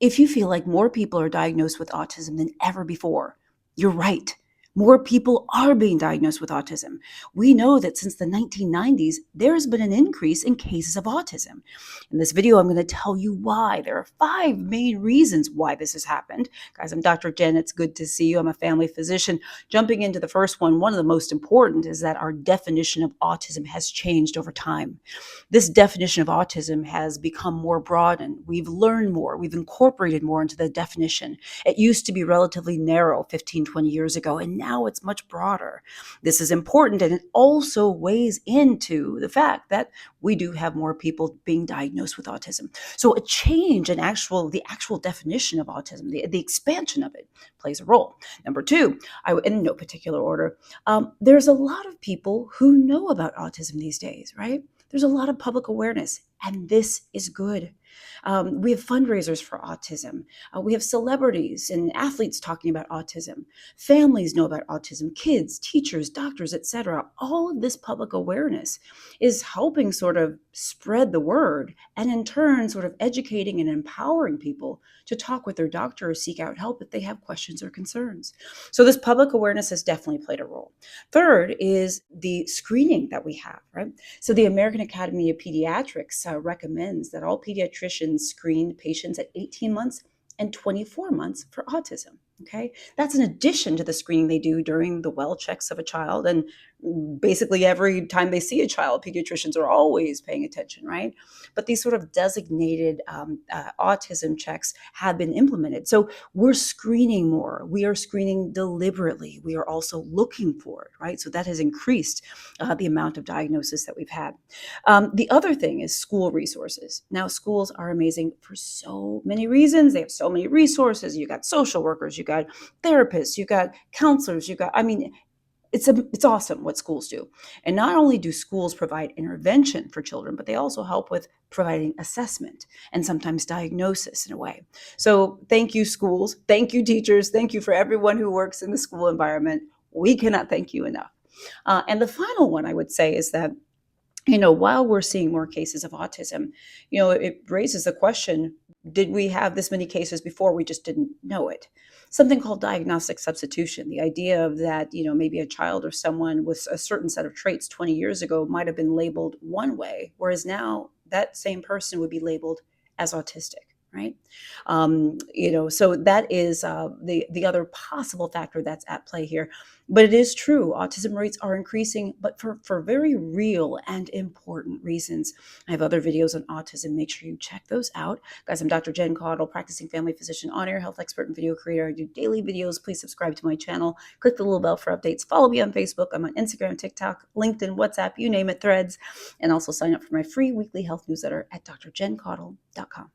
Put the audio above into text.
If you feel like more people are diagnosed with autism than ever before, you're right. More people are being diagnosed with autism. We know that since the 1990s, there has been an increase in cases of autism. In this video, I'm going to tell you why. There are 5 main reasons why this has happened. Guys, I'm Dr. Jen. It's good to see you. I'm a family physician. Jumping into the first one of the most important is that our definition of autism has changed over time. This definition of autism has become more broad, and we've learned more. We've incorporated more into the definition. It used to be relatively narrow 15, 20 years ago, and now it's much broader. This is important, and it also weighs into the fact that we do have more people being diagnosed with autism. So a change in the actual definition of autism, the expansion of it, plays a role. Number two, in no particular order, there's a lot of people who know about autism these days, right? There's a lot of public awareness, and this is good. We have fundraisers for autism. We have celebrities and athletes talking about autism. Families know about autism, kids, teachers, doctors, etc. All of this public awareness is helping sort of spread the word, and in turn sort of educating and empowering people to talk with their doctor or seek out help if they have questions or concerns. So this public awareness has definitely played a role. Third is the screening that we have, right? So the American Academy of Pediatrics recommends that all pediatricians screen patients at 18 months and 24 months for autism. Okay, that's in addition to the screening they do during the well checks of a child. And basically every time they see a child, pediatricians are always paying attention, right? But these sort of designated autism checks have been implemented. So we're screening more. We are screening deliberately. We are also looking for it, right? So that has increased the amount of diagnosis that we've had. The other thing is school resources. Now, schools are amazing for so many reasons. They have so many resources. You got social workers, you got therapists, you got counselors, it's awesome what schools do. And not only do schools provide intervention for children, but they also help with providing assessment and sometimes diagnosis in a way. So thank you, schools. Thank you, teachers. Thank you for everyone who works in the school environment. We cannot thank you enough. And the final one I would say is that while we're seeing more cases of autism, it raises the question, did we have this many cases before we just didn't know it? Something called diagnostic substitution, the idea of that, maybe a child or someone with a certain set of traits 20 years ago might have been labeled one way, whereas now that same person would be labeled as autistic. Right. So that is the other possible factor that's at play here. But it is true, autism rates are increasing, but for very real and important reasons. I have other videos on autism. Make sure you check those out. Guys, I'm Dr. Jen Caudle, practicing family physician, on-air health expert, and video creator. I do daily videos. Please subscribe to my channel. Click the little bell for updates. Follow me on Facebook. I'm on Instagram, TikTok, LinkedIn, WhatsApp, you name it, Threads. And also sign up for my free weekly health newsletter at drjencaudle.com.